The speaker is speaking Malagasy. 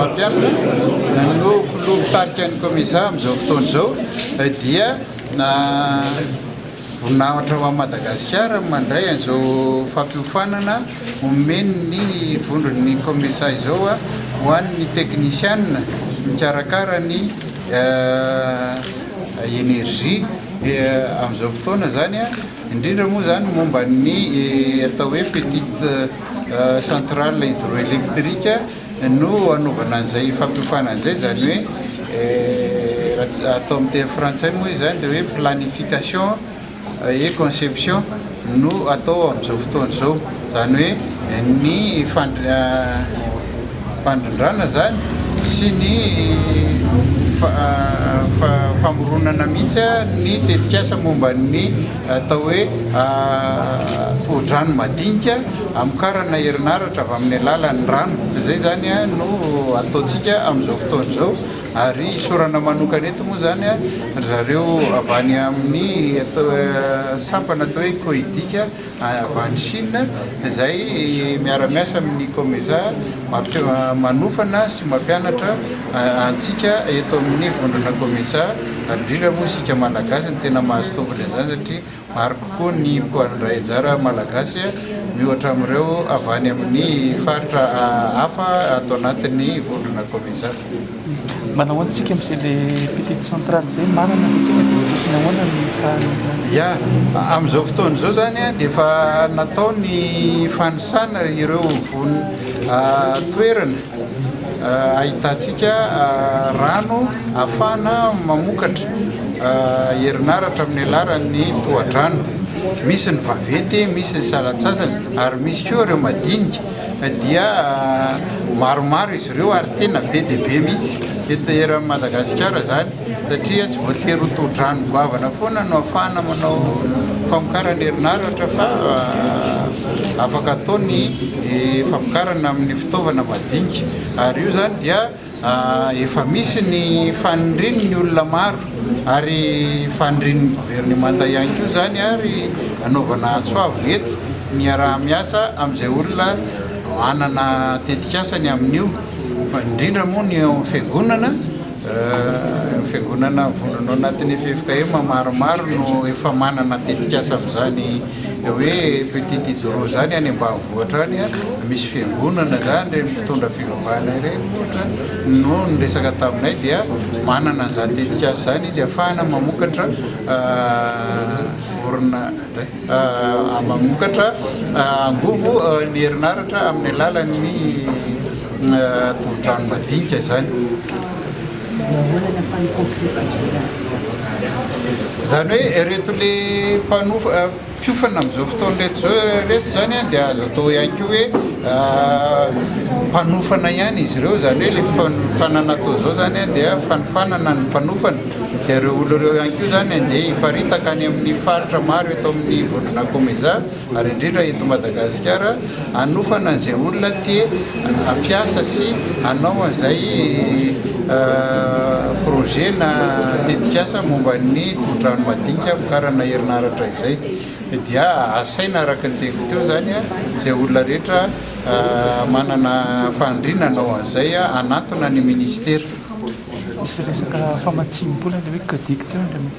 mampianatra no filovitarika ny komisa amin'izao fotoana izao dia voninahitra ho Madagasikara mandray an'izao fampiofanana omeny ny vondron'ny komisa izao ho an'ny teknisianina mikarakara ny énergie amin'izao fotoana zany indrindra moa zany momba ny atao hoe petite centrale hydroélectrique no anaovana an'izay fampiofana an'izay zany hoe atao amin'ny teny frantsay moa zany dia hoe planification et conception no atao amin'izao fotoana izao zany hoe ny fandrindrana zany sy ny famoronana mihitsy ny tetikasa momba ny atao hoe tohodrano madinika amokarana herinaratra avy amin'ny alalan'ny rano zay zany no ataontsika amin'izao fotoana izao ary isorana manokana eto moa zany zareo avy any amin'ny sampana atao hoe koidika avy any Chine izay miara-miasa amin'ny komisa manofana sy mampianatra antsika eto amin'ny vondrona komisa ary indrindra moa isika malagasy ny tena mahazo tombony izany satria maro kokoa ny mpoanindray anjara malagasy mihoatra amin'ireo avy any amin'ny faritra hafa atao anatin'ny vondrona komisa. Manao antsika amin'izay le petite centrale zay manana antsika dia sinahoana ny ya amin'izao fotoana izao zany dia efa natao ny fanisana ireo toerana ahitantsika rano ahafahana mamokatra herinaratra amin'ny alalan'ny tohadrano. Misy ny vavety, misy ny salatsasany ary misy koa ireo madinika dia maromaro izy ireo ary tena be dia be mihitsy eto eran'ny Madagasikara zany satria tsy voatery ho tohadrano goavana foana no ahafahana manao famokarana herinaratra fa afaka atao ny famokarana amin'ny fitaovana madinika ary io zany dia efa misy ny fanindrin'ny olona maro ary fanindrin'ny gouvernemanta ihany koa zany ary anaovana antsoavo eto miara-miasa amin'izay olona manana tetikasany amin'io indrindra moa ny fiangonana fiangonana vondronao anatin'ny FFKM maromaro no efa manana tetikasa amin'izany hoe petite hydro zany any ambanivohitra any misy fiangonana zany mitondra fivavahana ireny ohatra no niresaka taminay dia manana an'izany tetikasa zany izy ahafahana mamokatra mamokatra angovo ny herinaratra amin'ny alalan'ny tohodrano madinika zany. Zany hoe reto le mpiofana amin'izao fotoana reto zany dia azo atao ihany koa hoe mpanofana ihany izy ireo zany hoe le fanana atao zao zany dia fanofanana ny mpanofana dia ireo olo ireo ihany koa zany andeha hiparitaka any amin'ny faritra maro eto amin'ny vondrona komisa ary indrindra eto Madagasikara anofana an'izay olona tia ampiasa sy anao an'izay projet na tetikasa momba ny tohodrano madinika amokarana herinaratra izay dia asaina araka ny teko teo zany izay olona rehetra manana fandriana anao an'izay anatona ny ministera. Misy resaka famatsimim-bola le hoe kodiky teo